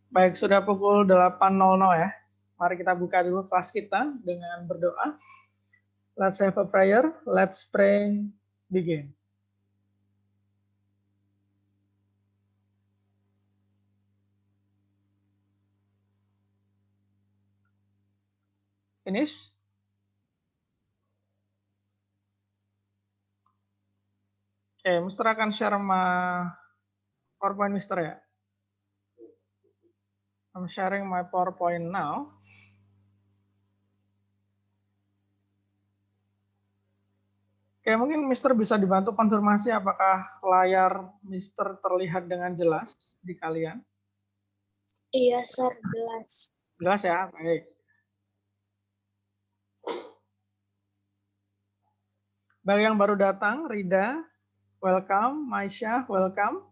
Baik, sudah pukul 8.00 ya. Mari kita buka dulu kelas kita dengan berdoa. Let's have a prayer. Let's pray. Begin. Finish. Oke, Mister akan share PowerPoint Mister ya. I'm sharing my PowerPoint now. Oke, mungkin Mister bisa dibantu konfirmasi apakah layar Mister terlihat dengan jelas di kalian? Iya, Sir, jelas. Jelas ya, baik. Bagi yang baru datang, Rida, welcome. Maisha, welcome.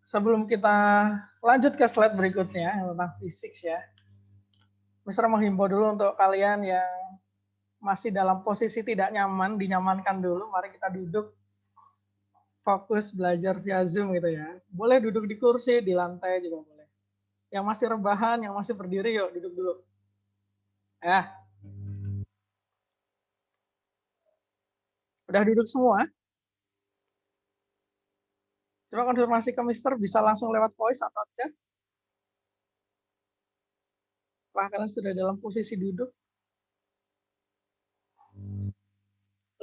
Sebelum kita lanjut ke slide berikutnya tentang fisik ya, Mister menghimbau dulu untuk kalian yang masih dalam posisi tidak nyaman, dinyamankan dulu. Mari kita duduk, fokus belajar via Zoom gitu ya. Boleh duduk di kursi, di lantai juga boleh. Yang masih rebahan, yang masih berdiri, yuk duduk dulu. Ya. Udah duduk semua? Coba konfirmasi ke Mister, bisa langsung lewat voice atau chat? Apakah kalian sudah dalam posisi duduk?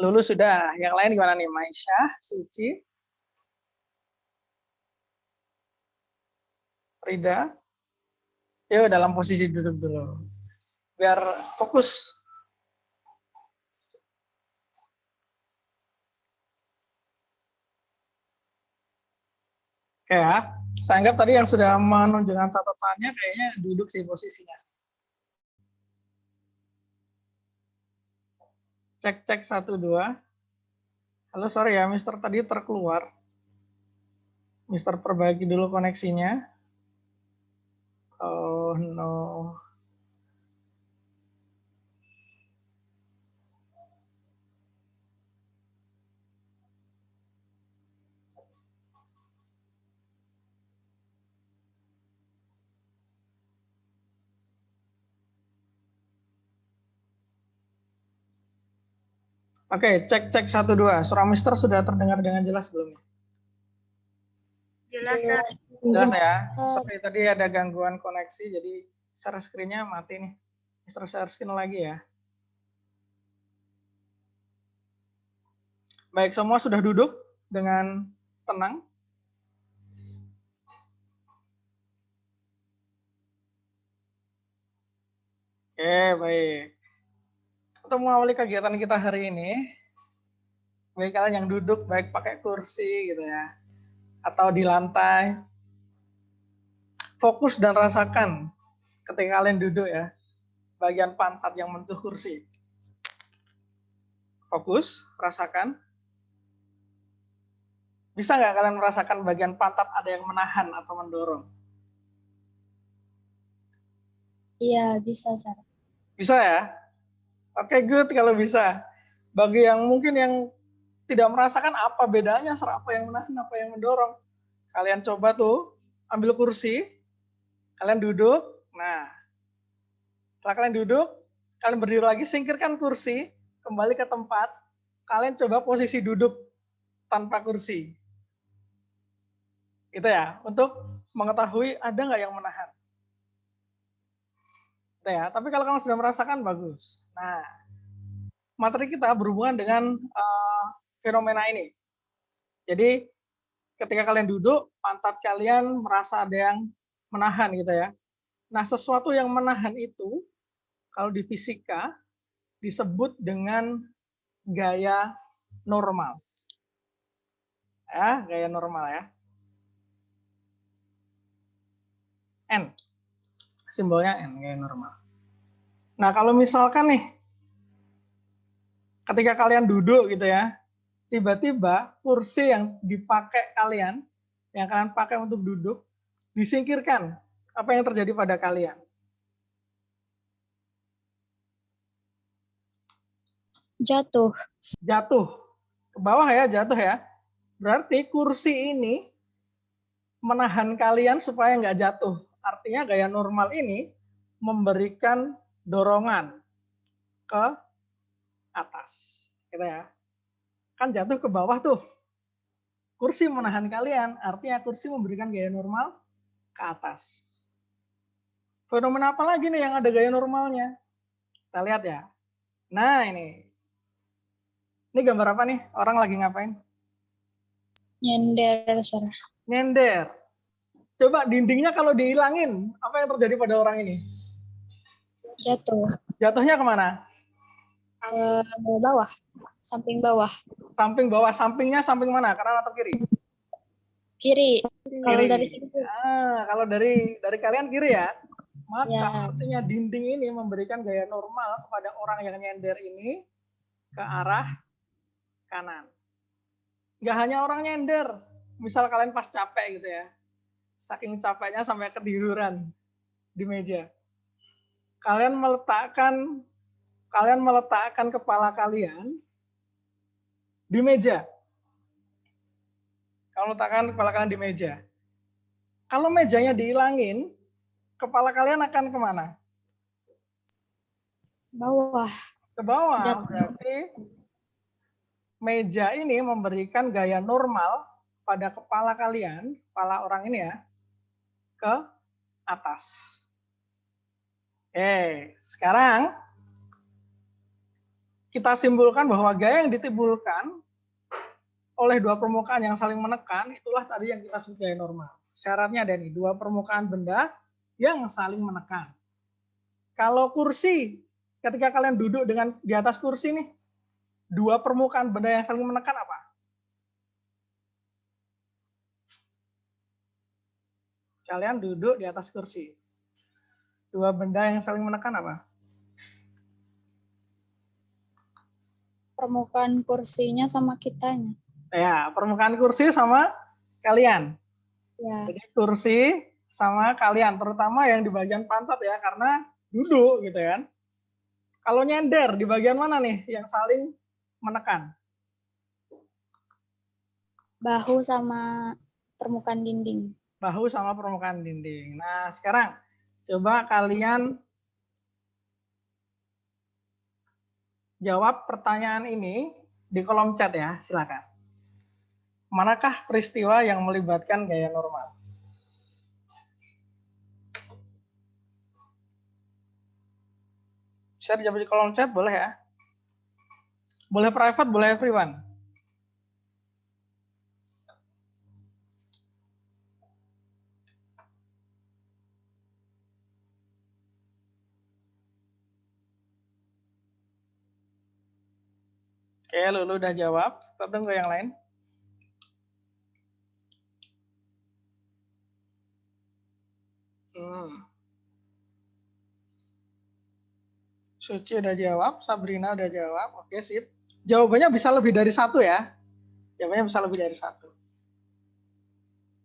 Lulus sudah. Yang lain gimana nih? Maisha, Suci, Rida? Yuk dalam posisi duduk dulu. Biar fokus. Oke ya. Saya anggap tadi yang sudah menunjukkan catatannya kayaknya duduk sih posisinya. Cek 1 2. Halo, sorry ya, Mister tadi terkeluar. Mister perbaiki dulu koneksinya. Oh no. Oke, cek 1 2. Suara Mister sudah terdengar dengan jelas belum? Jelas, Sir. Jelas ya. Sorry tadi ada gangguan koneksi, jadi share screen-nya mati nih. Mister share screen lagi ya. Baik, semua sudah duduk dengan tenang. Oke, baik. Untuk mengawali kegiatan kita hari ini, bagi kalian yang duduk baik pakai kursi gitu ya, atau di lantai, fokus dan rasakan ketika kalian duduk ya, bagian pantat yang menyentuh kursi. Fokus, rasakan. Bisa nggak kalian merasakan bagian pantat ada yang menahan atau mendorong? Iya, bisa, Sir. Bisa ya? Oke, good kalau bisa. Bagi yang mungkin yang tidak merasakan apa bedanya, apa yang menahan, apa yang mendorong. Kalian coba tuh, ambil kursi, kalian duduk. Nah, setelah kalian duduk, kalian berdiri lagi, singkirkan kursi, kembali ke tempat. Kalian coba posisi duduk tanpa kursi. Gitu ya, untuk mengetahui ada nggak yang menahan. Gitu ya, tapi kalau kamu sudah merasakan, bagus. Nah, materi kita berhubungan dengan fenomena ini. Jadi, ketika kalian duduk, pantat kalian merasa ada yang menahan gitu ya. Nah, sesuatu yang menahan itu, kalau di fisika, disebut dengan gaya normal. Ya, gaya normal ya. N. Simbolnya N, gaya normal. Nah, kalau misalkan nih, ketika kalian duduk gitu ya, tiba-tiba kursi yang dipakai kalian, yang kalian pakai untuk duduk, disingkirkan. Apa yang terjadi pada kalian? Jatuh. Jatuh. Ke bawah ya, jatuh ya. Berarti kursi ini menahan kalian supaya nggak jatuh artinya gaya normal ini memberikan dorongan ke atas. Gitu ya. Kan jatuh ke bawah tuh. Kursi menahan kalian, artinya kursi memberikan gaya normal ke atas. Fenomena apa lagi nih yang ada gaya normalnya? Kita lihat ya. Nah ini. Ini gambar apa nih? Orang lagi ngapain? Nyender, Sir. Nyender. Coba dindingnya kalau dihilangin, apa yang terjadi pada orang ini? Jatuh. Jatuhnya kemana? Bawah. Samping bawah. Samping bawah, sampingnya samping mana? Kanan atau kiri? Kiri. Kalau Kiri. dari sini. Kalau dari kalian kiri ya. Maka Ya. artinya dinding ini memberikan gaya normal kepada orang yang nyender ini ke arah kanan. Nggak hanya orang nyender. Misal kalian pas capek gitu ya. Saking capeknya sampai ketiduran di meja. Kalian meletakkan kepala kalian di meja. Kalau letakkan kepala kalian di meja. Kalau mejanya dihilangin, kepala kalian akan kemana? Bawah. Ke bawah. Jatuh. Berarti meja ini memberikan gaya normal pada kepala kalian, kepala orang ini ya, ke atas. Oke, sekarang kita simpulkan bahwa gaya yang ditimbulkan oleh dua permukaan yang saling menekan, itulah tadi yang kita sebut gaya normal. Syaratnya ada nih, dua permukaan benda yang saling menekan. Kalau kursi, ketika kalian duduk dengan di atas kursi nih, dua permukaan benda yang saling menekan apa? Kalian duduk di atas kursi. Dua benda yang saling menekan apa? Permukaan kursinya sama kitanya. Ya, permukaan kursi sama kalian. Ya. Jadi kursi sama kalian, terutama yang di bagian pantat ya, karena duduk gitu kan. Kalau nyender di bagian mana nih yang saling menekan? Bahu sama permukaan dinding. Bahu sama permukaan dinding. Nah, sekarang coba kalian jawab pertanyaan ini di kolom chat ya, silakan. Manakah peristiwa yang melibatkan gaya normal? Bisa dijawab di kolom chat, boleh ya? Boleh private, boleh everyone. Oke, Lulu udah jawab. Kita tunggu yang lain. Suci udah jawab, Sabrina udah jawab. Oke, sip. Jawabannya bisa lebih dari satu ya. Jawabannya bisa lebih dari satu.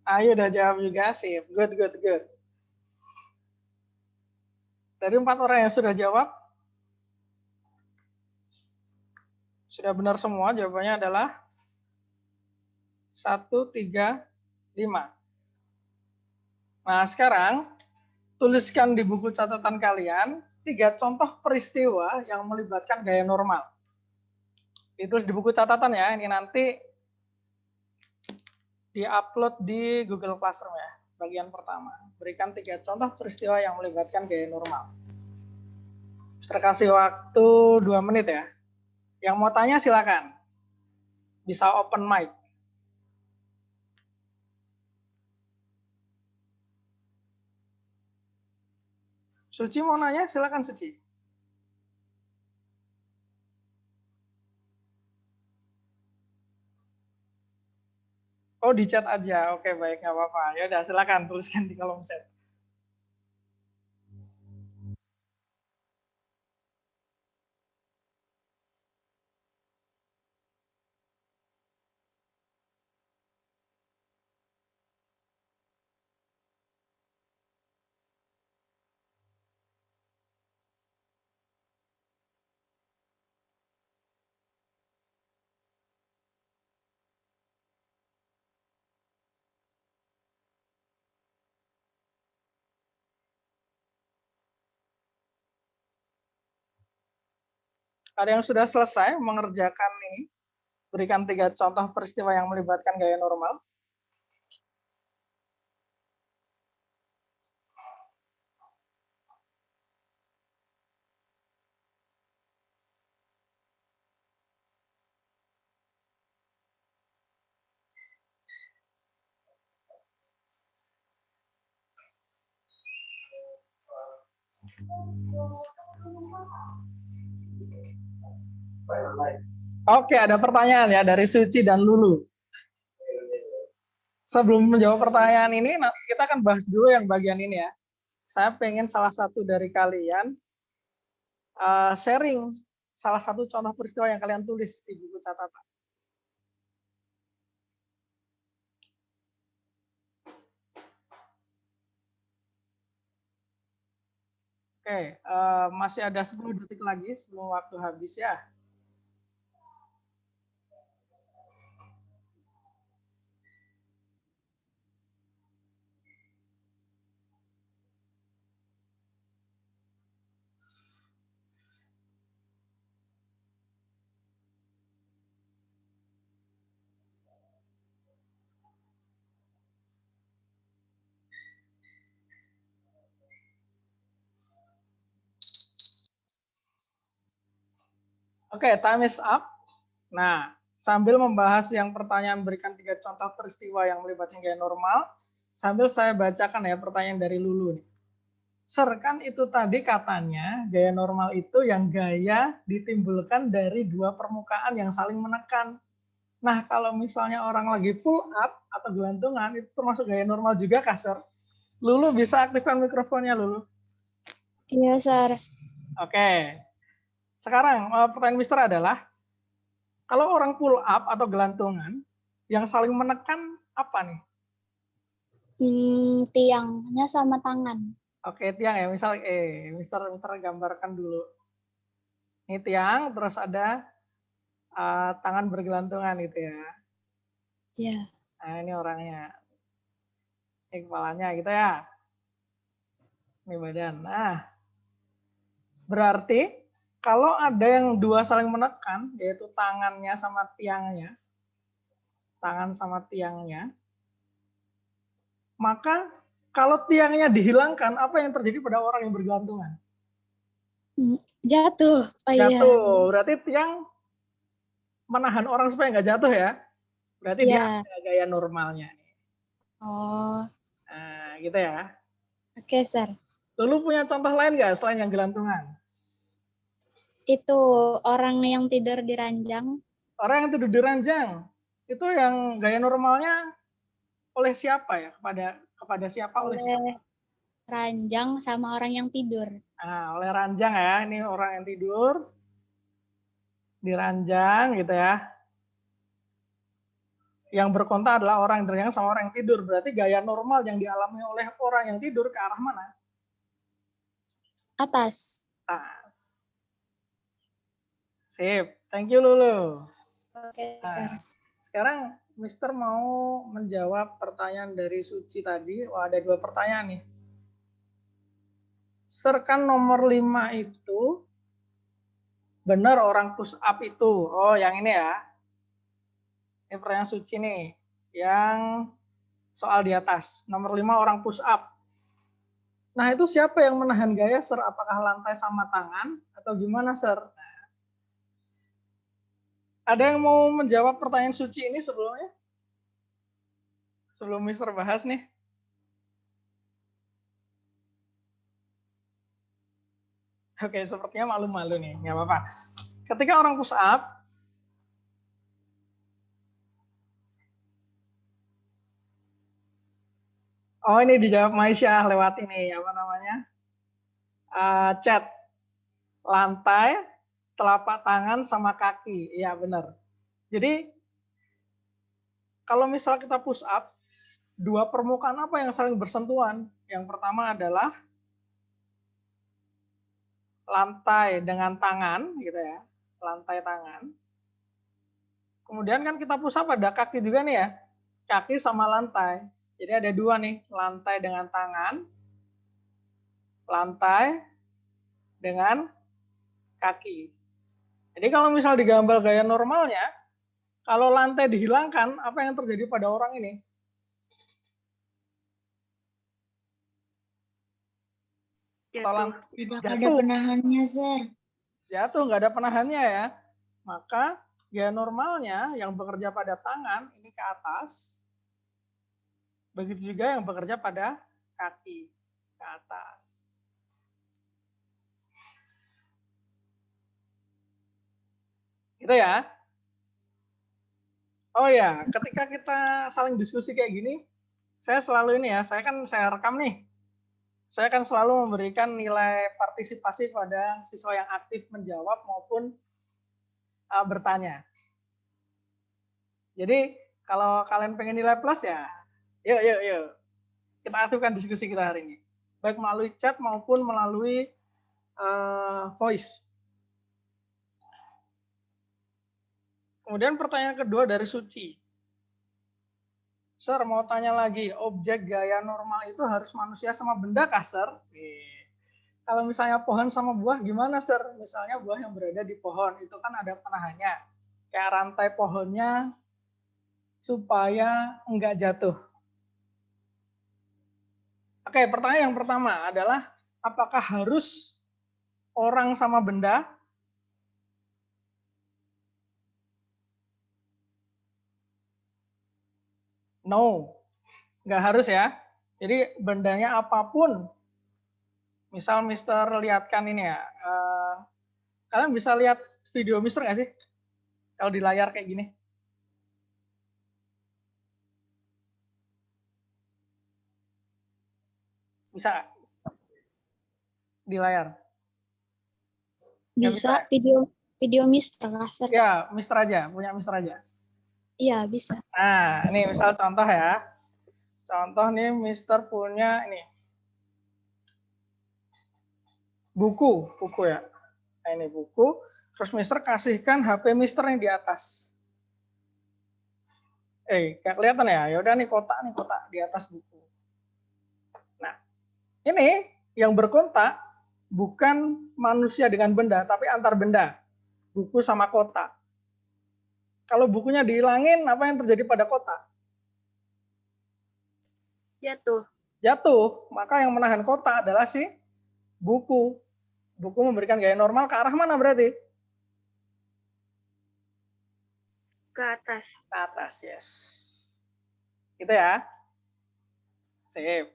Ayo udah jawab juga, sip. Good, good, good. Dari 4 orang yang sudah jawab, sudah benar semua. Jawabannya adalah 1, 3, 5. Nah, sekarang tuliskan di buku catatan kalian 3 contoh peristiwa yang melibatkan gaya normal. Ditulis di buku catatan ya. Ini nanti di-upload di Google Classroom ya. Bagian pertama. Berikan 3 contoh peristiwa yang melibatkan gaya normal. Terkasih waktu 2 menit ya. Yang mau tanya silakan. Bisa open mic. Suci mau nanya, silakan Suci. Oh, di chat aja. Oke, baik, nggak apa-apa. Ya udah, silakan tuliskan di kolom chat. Ada yang sudah selesai mengerjakan ini? Berikan 3 contoh peristiwa yang melibatkan gaya normal. Oke, ada pertanyaan ya dari Suci dan Lulu. Sebelum menjawab pertanyaan ini, kita akan bahas dulu yang bagian ini ya. Saya pengen salah satu dari kalian sharing salah satu contoh peristiwa yang kalian tulis di buku catatan. Oke, masih ada 10 detik lagi sebelum waktu habis ya. Oke, time is up. Nah, sambil membahas yang pertanyaan berikan 3 contoh peristiwa yang melibatkan gaya normal, sambil saya bacakan ya pertanyaan dari Lulu nih. Sir, kan itu tadi katanya gaya normal itu yang gaya ditimbulkan dari dua permukaan yang saling menekan. Nah, kalau misalnya orang lagi pull up atau gelantungan, itu termasuk gaya normal juga, Kak, Sir? Lulu bisa aktifkan mikrofonnya, Lulu. Iya, Sir. Oke. Sekarang pertanyaan Mister adalah, kalau orang pull up atau gelantungan, yang saling menekan apa nih? Tiangnya sama tangan. Oke, tiang ya. Misal, Mister gambarkan dulu. Ini tiang, terus ada tangan bergelantungan gitu ya. Iya. Nah, ini orangnya. Ini kepalanya gitu ya. Ini badan. Nah, berarti kalau ada yang dua saling menekan, yaitu tangannya sama tiangnya, tangan sama tiangnya, maka kalau tiangnya dihilangkan, apa yang terjadi pada orang yang bergelantungan? Jatuh. Oh iya. Jatuh. Berarti tiang menahan orang supaya nggak jatuh ya. Berarti dia Iya. ada gaya normalnya. Oh, Nah, gitu ya. oke, Sir. Lalu punya contoh lain nggak selain yang gelantungan? Itu orang yang tidur di ranjang. Orang yang tidur di ranjang, itu yang gaya normalnya oleh siapa ya? Kepada siapa? Oleh siapa? Oleh ranjang sama orang yang tidur. Nah, oleh ranjang ya. Ini orang yang tidur di ranjang gitu ya. Yang berkontak adalah orang yang ranjang sama orang yang tidur. Berarti gaya normal yang dialami oleh orang yang tidur ke arah mana? Atas. Nah, sip. Thank you, Lulu. Oke, Nah, Sir. sekarang Mister mau menjawab pertanyaan dari Suci tadi. Wah, ada 2 pertanyaan nih. Sir, kan nomor 5 itu benar orang push up itu. Oh, yang ini ya. Ini pertanyaan Suci nih. Yang soal di atas. Nomor 5 orang push up. Nah, itu siapa yang menahan gaya, Sir? Apakah lantai sama tangan? Atau gimana, Sir? Ada yang mau menjawab pertanyaan Suci ini sebelumnya? Sebelum Mister bahas nih. Oke, sepertinya malu-malu nih. Nggak apa-apa. Ketika orang push up, oh ini dijawab Maisyah lewat ini, apa namanya? Chat. Lantai, telapak tangan, sama kaki. Iya, benar. Jadi, kalau misal kita push up, dua permukaan apa yang saling bersentuhan? Yang pertama adalah lantai dengan tangan, gitu ya. Lantai tangan. Kemudian kan kita push up ada kaki juga nih ya. Kaki sama lantai. Jadi ada 2 nih, lantai dengan tangan, lantai dengan kaki. Jadi kalau misal digambar gaya normalnya, kalau lantai dihilangkan, apa yang terjadi pada orang ini? Jatuh. Tidak ada Jatuh. penahannya, Sir. Jatuh, nggak ada penahannya ya. Maka gaya normalnya yang bekerja pada tangan ini ke atas. Begitu juga yang bekerja pada kaki ke atas. Gitu ya. Oh ya, ketika kita saling diskusi kayak gini, saya selalu ini ya, saya rekam nih. Saya akan selalu memberikan nilai partisipasi pada siswa yang aktif menjawab maupun bertanya. Jadi kalau kalian pengen nilai plus ya, yuk. Kita aktifkan diskusi kita hari ini. Baik melalui chat maupun melalui voice. Kemudian pertanyaan kedua dari Suci. Sir, mau tanya lagi, objek gaya normal itu harus manusia sama benda kah, Sir? Kalau misalnya pohon sama buah gimana, Sir? Misalnya buah yang berada di pohon, itu kan ada penahannya. Kayak rantai pohonnya supaya enggak jatuh. Oke, pertanyaan yang pertama adalah, apakah harus orang sama benda? No, nggak harus ya. Jadi bendanya apapun. Misal Mister lihatkan ini ya. Kalian bisa lihat video Mister nggak sih? Kalau di layar kayak gini. Bisa nggak? Di layar. Bisa video Mister Sir. Ya, Mister aja, punya Mister aja. Iya, bisa. Nah, ini misal contoh ya. Contoh nih Mister punya ini. Buku ya. Nah, ini buku. Terus Mister kasihkan HP Mister yang di atas. Kayak kelihatan ya. Ya udah nih kotak di atas buku. Nah, ini yang berkontak bukan manusia dengan benda, tapi antar benda. Buku sama kotak. Kalau bukunya dihilangin, apa yang terjadi pada kotak? Jatuh. Maka yang menahan kotak adalah si buku. Buku memberikan gaya normal ke arah mana berarti? Ke atas. Ke atas, yes. Gitu ya. Sip.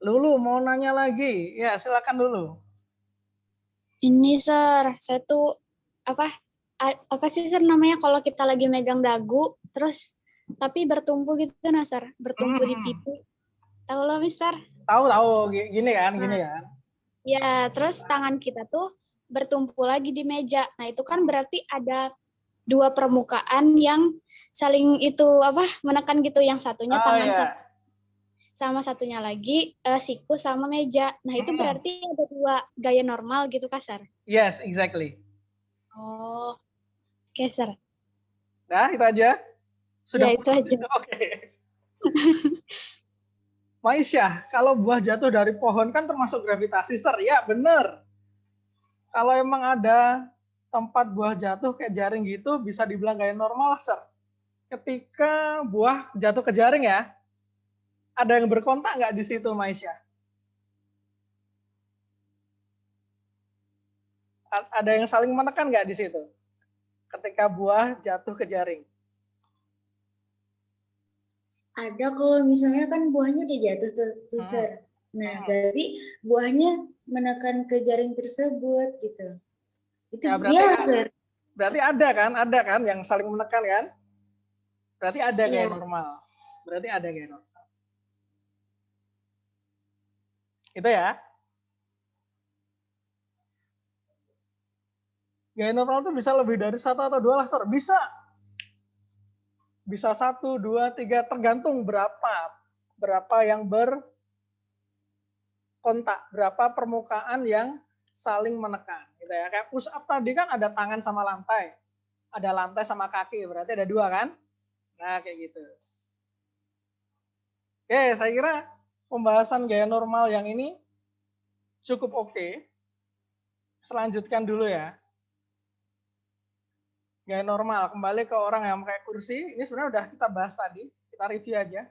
Lulu mau nanya lagi. Ya, silakan dulu. Ini Sir, saya tuh apa sih Sir namanya kalau kita lagi megang dagu terus tapi bertumpu gitu nah Sir, bertumpu di pipi. Tahu lo Mister? Tahu gini kan. Ya, terus tangan kita tuh bertumpu lagi di meja. Nah, itu kan berarti ada dua permukaan yang saling menekan gitu, yang satunya tangan sama satunya lagi siku sama meja. Nah, itu berarti ada dua gaya normal gitu Sir? Yes, exactly. Oh, oke Sir. Nah, itu aja. Sudah. Ya, itu aja. Oke. Maisyah, kalau buah jatuh dari pohon kan termasuk gravitasi, Sir. Ya, benar. Kalau emang ada tempat buah jatuh kayak jaring gitu, bisa dibilang gaya normal, Sir. Ketika buah jatuh ke jaring ya, ada yang berkontak nggak di situ, Maisyah? Ada yang saling menekan nggak di situ? Ketika buah jatuh ke jaring. Ada kalau misalnya kan buahnya udah jatuh tuh Sir. Nah, berarti buahnya menekan ke jaring tersebut gitu. Itu ya, Sir. Berarti ada kan yang saling menekan kan? Berarti ada gaya normal. Gitu ya. Gaya normal itu bisa lebih dari 1 atau 2 laser. Bisa 1, 2, 3, tergantung berapa yang berkontak, berapa permukaan yang saling menekan. Gitu ya. Kayak push up tadi kan ada tangan sama lantai. Ada lantai sama kaki, berarti ada 2 kan? Nah, kayak gitu. Oke, saya kira pembahasan gaya normal yang ini cukup oke. Selanjutkan dulu ya. Gaya normal, kembali ke orang yang pakai kursi. Ini sebenarnya udah kita bahas tadi, kita review aja.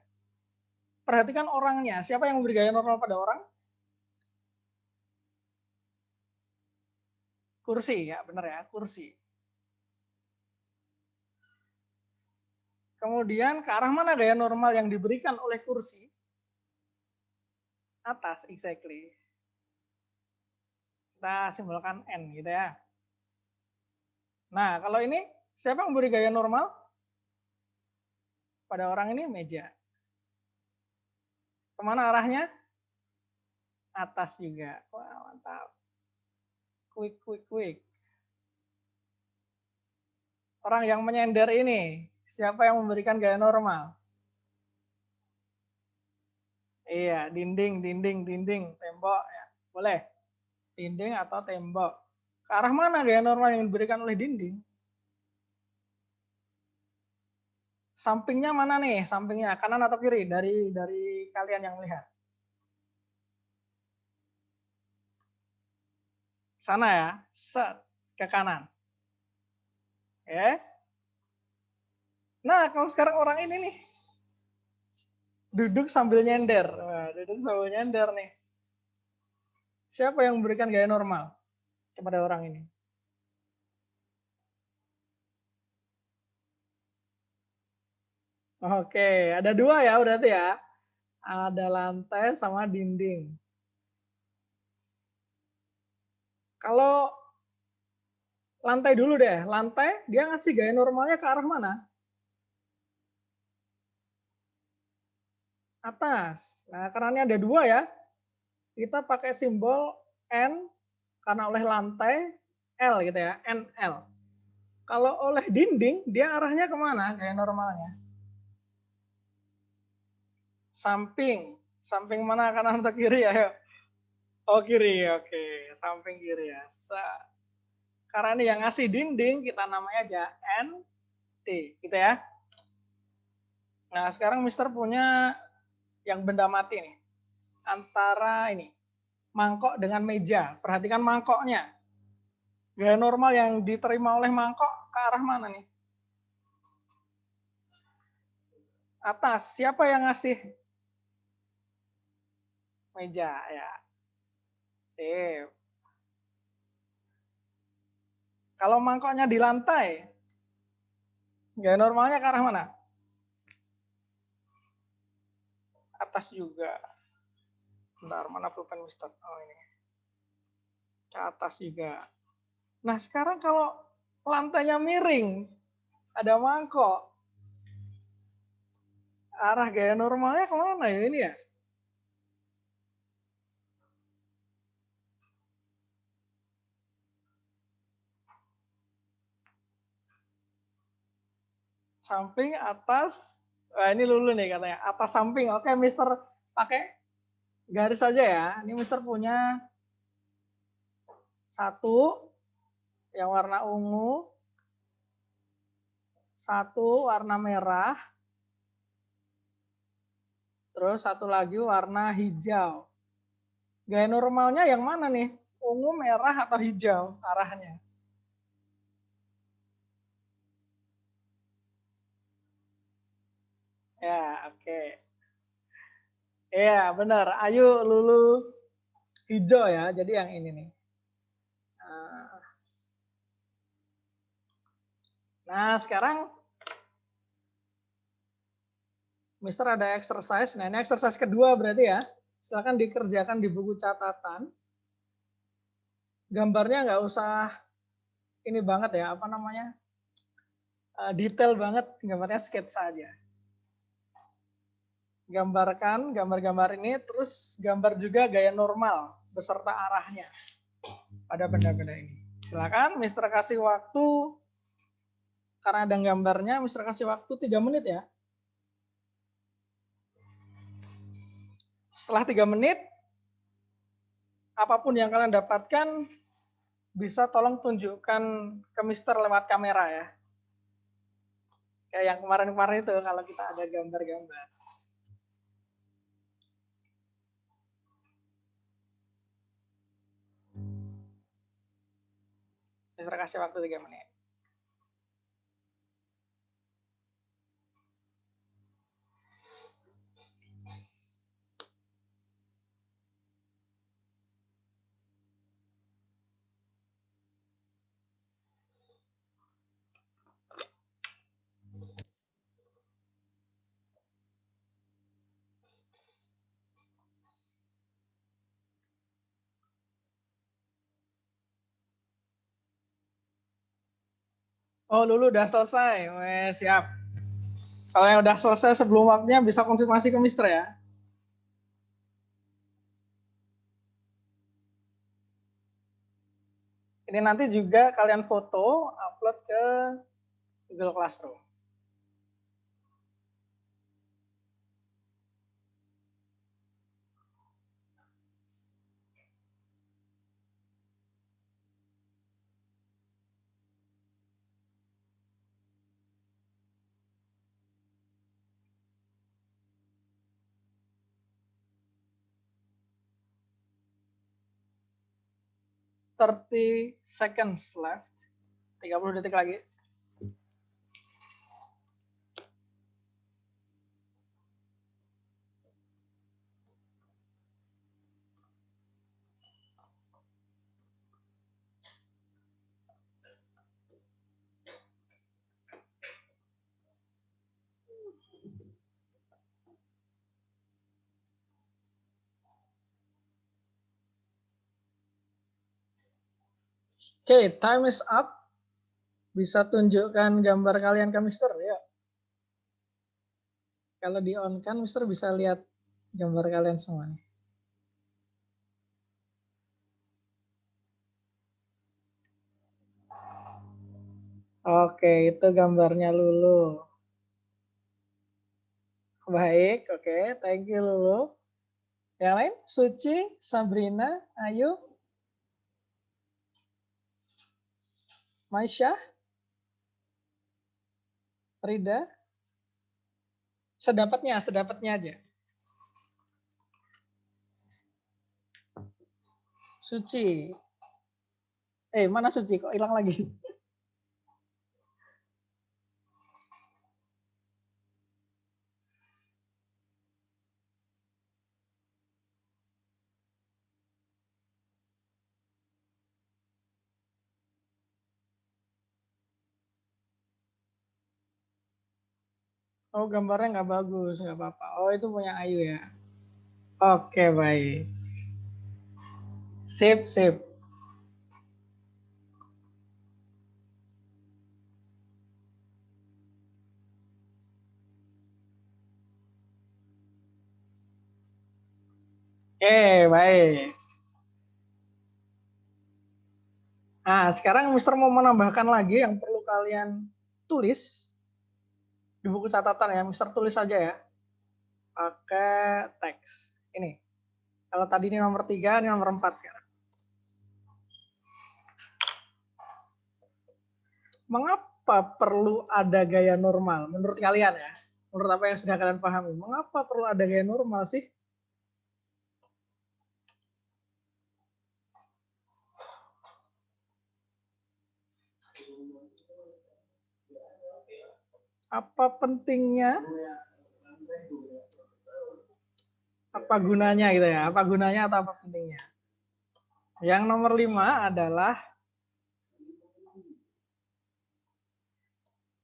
Perhatikan orangnya, siapa yang memberi gaya normal pada orang? Kursi, ya benar ya, kursi. Kemudian ke arah mana gaya normal yang diberikan oleh kursi? Atas, exactly. Kita simbolkan N gitu ya. Nah, kalau ini siapa yang memberi gaya normal? Pada orang ini meja. Kemana arahnya? Atas juga. Wah, mantap. Quick, quick, quick. Orang yang menyender ini, siapa yang memberikan gaya normal? Iya, dinding, dinding, dinding, tembok. Ya. Boleh. Dinding atau tembok. Ke arah mana gaya normal yang diberikan oleh dinding? Sampingnya mana nih? Sampingnya kanan atau kiri dari kalian yang melihat? Sana ya, set ke kanan. Ya. Nah, kalau sekarang orang ini nih duduk sambil nyender. Wah, duduk sambil nyender nih. Siapa yang memberikan gaya normal kepada orang ini? Oke, ada dua ya berarti ya. Ada lantai sama dinding. Kalau lantai dulu deh, lantai dia ngasih gaya normalnya ke arah mana? Atas. Nah, karena ini ada dua ya, kita pakai simbol N karena oleh lantai L gitu ya, NL. Kalau oleh dinding, dia arahnya kemana gaya normalnya? Samping. Samping mana, kanan atau kiri ya? Oh kiri, oke. Samping kiri ya. Karena ini yang ngasih dinding, kita namanya aja NT, gitu ya. Nah, sekarang Mister punya yang benda mati nih. Antara ini, mangkok dengan meja. Perhatikan mangkoknya. Gaya normal yang diterima oleh mangkok ke arah mana nih? Atas. Siapa yang ngasih? Meja, ya. Sip. Kalau mangkoknya di lantai, gaya normalnya ke arah mana? Atas juga. Bentar, mana pulpen Mister? Oh ini. Ke atas juga. Nah sekarang kalau lantainya miring, ada mangkok, arah gaya normalnya kemana ya ini ya? Samping, atas, wah ini lulu nih katanya, atas samping. Oke Mister pakai garis saja ya. Ini Mister punya satu yang warna ungu, satu warna merah, terus satu lagi warna hijau. Gaya normalnya yang mana nih? Ungu, merah, atau hijau arahnya? Ya, oke. Iya, benar. Ayu, Lulu, hijau ya. Jadi yang ini nih. Nah, sekarang Mister ada exercise. Nah, ini exercise kedua berarti ya. Silakan dikerjakan di buku catatan. Gambarnya nggak usah ini banget ya, apa namanya? Detail banget, gambarnya sketsa aja. Gambarkan gambar-gambar ini, terus gambar juga gaya normal beserta arahnya pada benda-benda ini. Silakan, Mister kasih waktu, karena ada gambarnya, Mister kasih waktu 3 menit ya. Setelah 3 menit, apapun yang kalian dapatkan, bisa tolong tunjukkan ke Mister lewat kamera ya. Kayak yang kemarin-kemarin itu, kalau kita ada gambar-gambar. Mister kasih waktu 3 menit. Oh, Lulu udah selesai. Weh, siap. Kalau yang udah selesai sebelum waktunya bisa konfirmasi ke Mister ya. Ini nanti juga kalian foto, upload ke Google Classroom. Thirty seconds left. 30 detik lagi. Oke, time is up. Bisa tunjukkan gambar kalian ke Mister ya. Kalau di on kan Mister bisa lihat gambar kalian semuanya. Oke, itu gambarnya Lulu. Baik, oke. Thank you Lulu. Yang lain? Suci, Sabrina, Ayu, Maisha, Rida. Sedapatnya aja. Suci. Mana Suci? Kok hilang lagi? Oh, gambarnya nggak bagus, nggak apa-apa. Oh, itu punya Ayu ya. Oke, baik. Sip, sip. Oke, baik. Nah, sekarang Mister mau menambahkan lagi yang perlu kalian tulis di buku catatan ya. Mister tulis aja ya. Pakai teks. Ini. Kalau tadi ini nomor 3, ini nomor 4 sekarang. Mengapa perlu ada gaya normal? Menurut kalian ya. Menurut apa yang sudah kalian pahami. Mengapa perlu ada gaya normal sih? Apa pentingnya? Apa gunanya gitu ya? Apa gunanya atau apa pentingnya? Yang nomor 5 adalah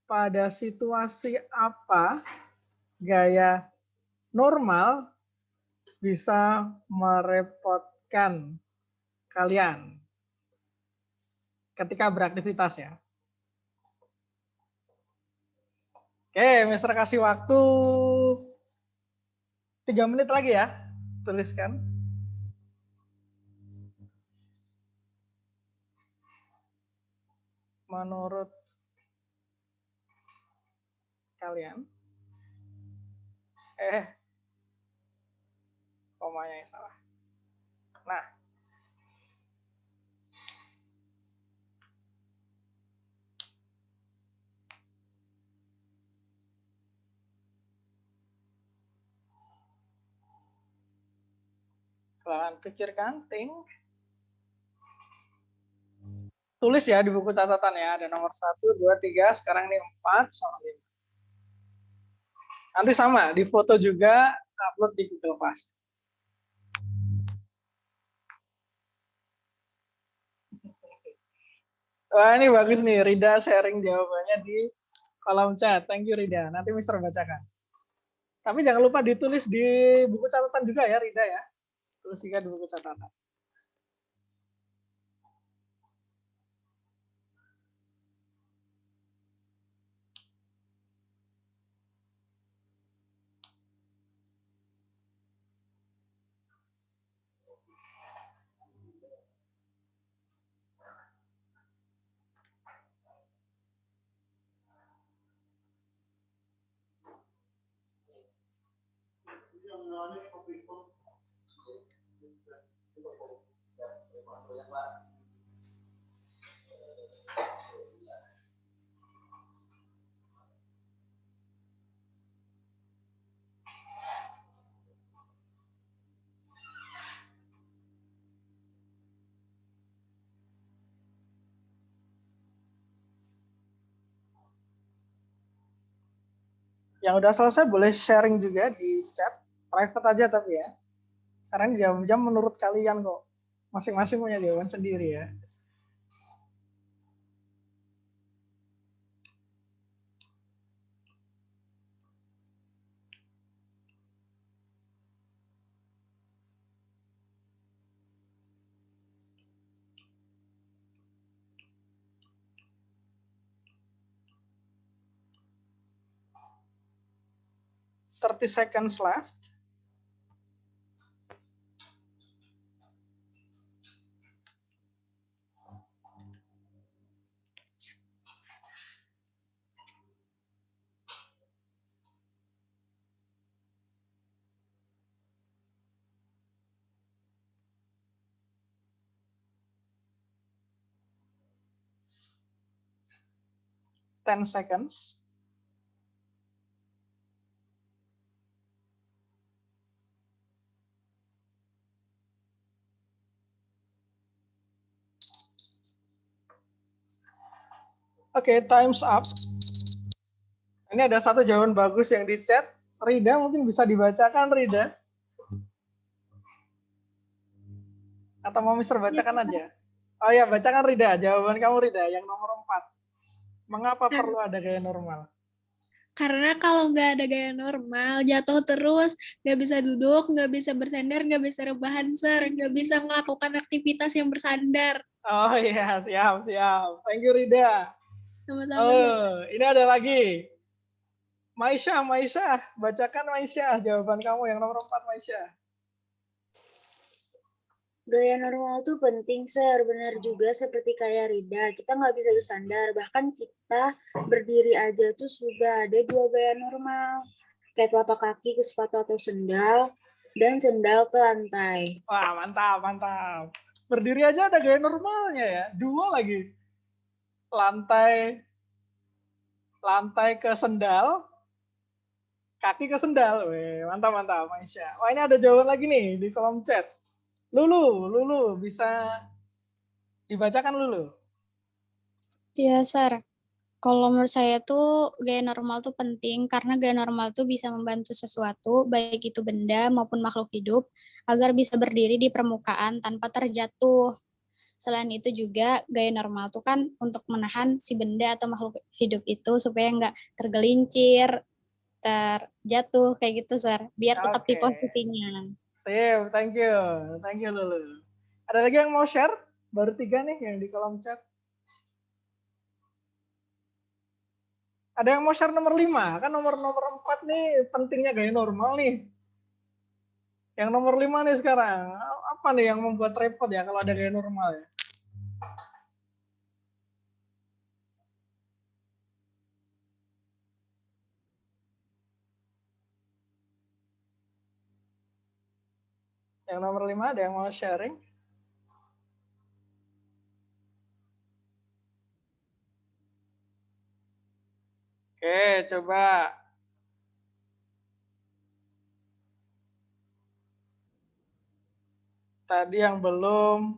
pada situasi apa gaya normal bisa merepotkan kalian ketika beraktivitas ya. Oke, Mister kasih waktu 3 menit lagi ya. Tuliskan. Menurut kalian. Komanya yang salah. Nah. Silahkan pikirkan, think. Tulis ya di buku catatan ya. Ada nomor 1, 2, 3, sekarang ini 4, sama 5. Nanti sama, di foto juga, upload di Google Class. Wah, ini bagus nih. Rida sharing jawabannya di kolom chat. Thank you, Rida. Nanti Mister bacakan. Tapi jangan lupa ditulis di buku catatan juga ya, Rida ya. Tulis juga di buku catatan. Yang udah selesai boleh sharing juga di chat, private aja tapi ya. Karena jam-jam menurut kalian kok. Masing-masing punya jawaban sendiri ya. Thirty seconds left. Ten seconds. Oke, time's up. Ini ada satu jawaban bagus yang di chat. Rida mungkin bisa dibacakan, Rida. Atau mau Mister bacakan aja? Oh ya, bacakan Rida. Jawaban kamu Rida, yang nomor 4. Mengapa perlu ada gaya normal? Karena kalau nggak ada gaya normal, jatuh terus, nggak bisa duduk, nggak bisa bersandar, nggak bisa rebahan, Sir. Nggak bisa melakukan aktivitas yang bersandar. Oh iya, siap. Thank you, Rida. Sama-sama, Sir. Ini ada lagi. Maisha, bacakan Maisha. Jawaban kamu yang nomor 4, Maisha. Gaya normal tuh penting, Sir. Benar juga seperti kayak Rida. Kita nggak bisa bersandar. Bahkan kita berdiri aja tuh sudah ada 2 gaya normal. Kayak telapak kaki ke sepatu atau sendal, dan sendal ke lantai. Wah, mantap. Berdiri aja ada gaya normalnya ya. 2 lagi. Lantai ke sendal, kaki ke sendal. Weh, mantap, Maisha. Wah, ini ada jawaban lagi nih di kolom chat. Lulu, bisa dibacakan Lulu? Iya, Sir. Kalau menurut saya tuh gaya normal tuh penting karena gaya normal tuh bisa membantu sesuatu, baik itu benda maupun makhluk hidup, agar bisa berdiri di permukaan tanpa terjatuh. Selain itu juga gaya normal tuh kan untuk menahan si benda atau makhluk hidup itu supaya nggak tergelincir, terjatuh kayak gitu, Sir. Biar tetap di posisinya. Sip, thank you Lulu. Ada lagi yang mau share? Baru 3 nih yang di kolom chat. Ada yang mau share nomor 5? Kan nomor 4 nih pentingnya gaya normal nih. Yang nomor 5 nih sekarang. Apa nih yang membuat repot ya kalau ada gaya normal ya? Yang nomor 5 ada yang mau sharing? Oke, coba. Tadi yang belum.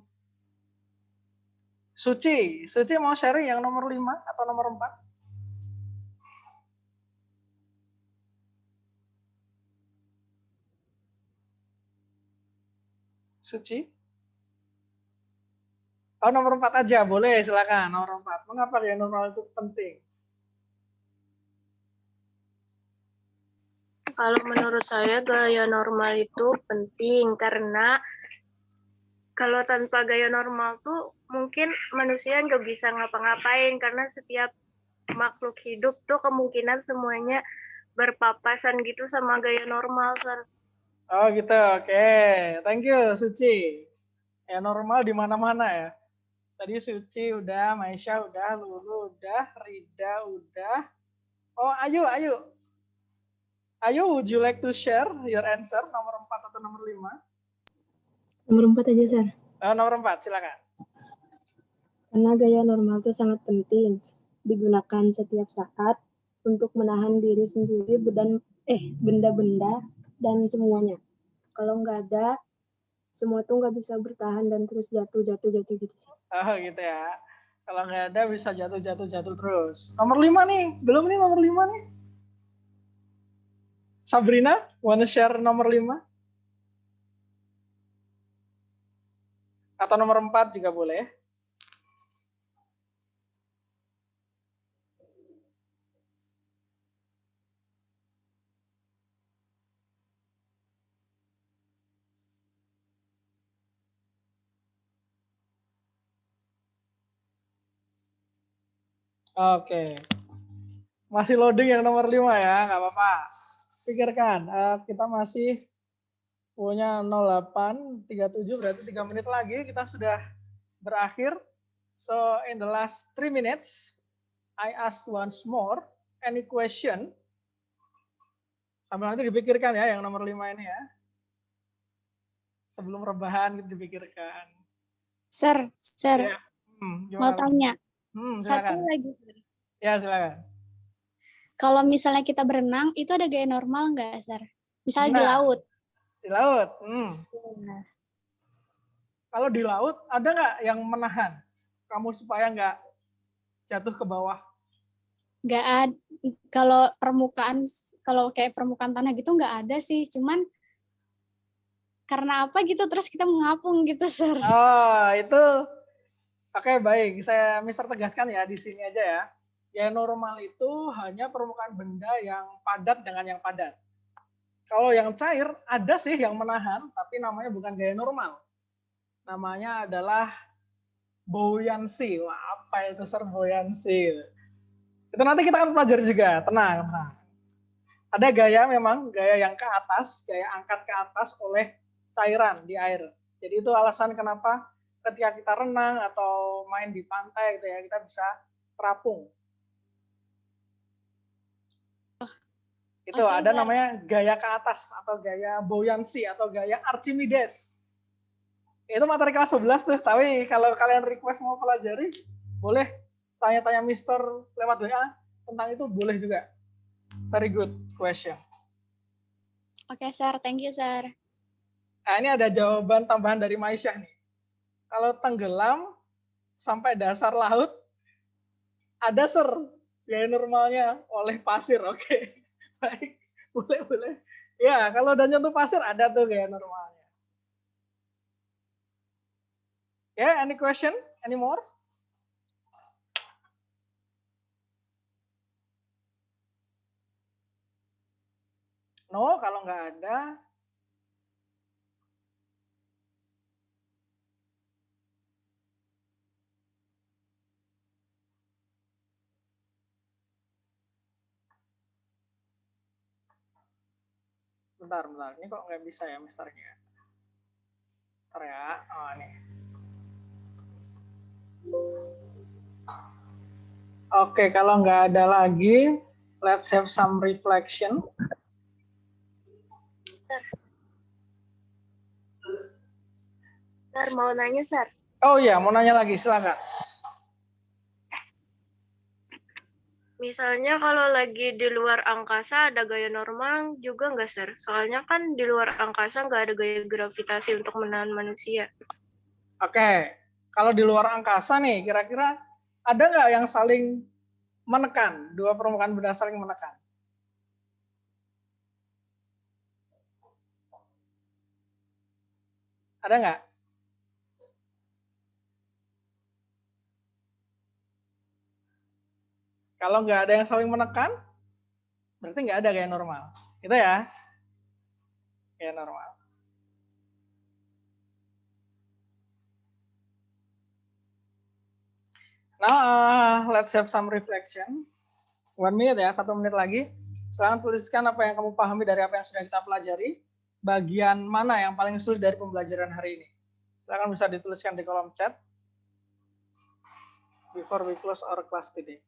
Suci mau sharing yang nomor 5 atau nomor 4? Suci? Oh, nomor 4 aja, boleh, silakan. Nomor 4. Mengapa gaya normal itu penting? Kalau menurut saya gaya normal itu penting karena kalau tanpa gaya normal tuh mungkin manusia nggak bisa ngapa-ngapain karena setiap makhluk hidup tuh kemungkinan semuanya berpapasan gitu sama gaya normal, Sir. Oh gitu, oke. Thank you, Suci. Ya normal di mana-mana ya. Tadi Suci udah, Maisha udah, Lulu udah, Rida udah. Oh, Ayu. Ayo, would you like to share your answer, nomor 4 atau nomor 5? Nomor 4 aja, Sir. Nomor 4, silakan. Karena gaya normal itu sangat penting, digunakan setiap saat untuk menahan diri sendiri benda-benda dan semuanya. Kalau nggak ada, semua tuh nggak bisa bertahan dan terus jatuh gitu. Oh gitu ya. Kalau nggak ada bisa jatuh terus. Nomor 5 nih, belum nih nomor 5 nih. Sabrina, wanna share nomor 5? Atau nomor 4 juga boleh. Oke. Masih loading yang nomor 5 ya, nggak apa-apa. Pikirkan, kita masih punya 08.37, berarti 3 menit lagi kita sudah berakhir. So, in the last 3 minutes, I ask once more, any question? Sambil nanti dipikirkan ya, yang nomor 5 ini ya. Sebelum rebahan kita dipikirkan. Sir, Ya. mau tanya. Satu Silakan. lagi. Ya, silakan. Kalau misalnya kita berenang, itu ada gaya normal nggak, Sir? Misalnya di laut. Di laut. Kalau di laut, ada nggak yang menahan kamu supaya nggak jatuh ke bawah? Nggak ada. Kalau kayak permukaan tanah gitu nggak ada sih. Cuman karena apa gitu, terus kita mengapung gitu, Sir. Oh, itu. Oke, baik. Saya Mister tegaskan ya di sini aja ya. Gaya normal itu hanya permukaan benda yang padat dengan yang padat. Kalau yang cair, ada sih yang menahan, tapi namanya bukan gaya normal. Namanya adalah buoyancy. Wah, apa itu, Sir, buoyancy? Itu nanti kita akan pelajari juga. Tenang. Ada gaya memang, gaya yang ke atas, gaya angkat ke atas oleh cairan di air. Jadi itu alasan kenapa ketika kita renang atau main di pantai gitu ya, kita bisa terapung. Itu ada namanya gaya ke atas atau gaya buoyancy atau gaya Archimedes. Itu materi kelas 11 tuh, tapi kalau kalian request mau pelajari, boleh tanya-tanya Mister lewat WA tentang itu, boleh juga. Very good question. Oke, Sir. Thank you, Sir. Nah, ini ada jawaban tambahan dari Maisyah nih. Kalau tenggelam sampai dasar laut, ada, Sir, gaya normalnya oleh pasir. Oke. Baik, boleh. Ya, kalau udah nyentuh pasir, ada tuh gaya normalnya. Ya, any question? Any more? No, kalau nggak ada, bentar. Ini kok nggak bisa ya, misternya? Bentar ya. Oh, ini. Oke, kalau nggak ada lagi, let's have some reflection. Sir, mau nanya, Sir. Oh iya, mau nanya lagi, silakan. Misalnya kalau lagi di luar angkasa ada gaya normal juga nggak, Sir? Soalnya kan di luar angkasa nggak ada gaya gravitasi untuk menahan manusia. Oke, kalau di luar angkasa nih, kira-kira ada nggak yang saling menekan? Dua permukaan benda saling menekan. Ada nggak? Kalau nggak ada yang saling menekan, berarti nggak ada gaya normal. Itu ya, gaya normal. Nah, let's have some reflection. 1 minute ya, 1 menit lagi. Silahkan tuliskan apa yang kamu pahami dari apa yang sudah kita pelajari. Bagian mana yang paling sulit dari pembelajaran hari ini? Silahkan bisa dituliskan di kolom chat. Before we close our class today.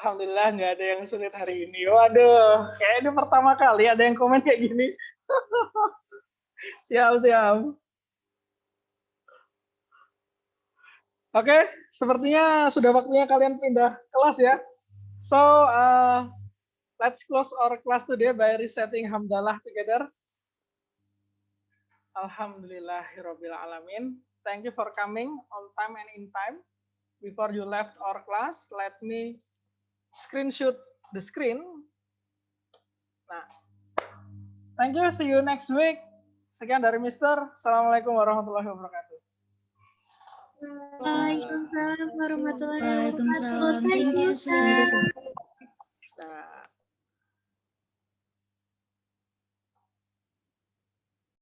Alhamdulillah nggak ada yang sulit hari ini. Waduh, kayak ini pertama kali ada yang komen kayak gini. Siap, siap. Oke, sepertinya sudah waktunya kalian pindah kelas ya. So, let's close our class today by reciting hamdalah together. Alhamdulillahirabbil alamin. Thank you for coming on time and in time. Before you left our class, let me screenshot the screen. Nah, thank you. See you next week. Sekian dari Mister. Assalamualaikum warahmatullahi wabarakatuh. Waalaikumsalam warahmatullahi wabarakatuh. Waalaikumsalam. Thank you, sir.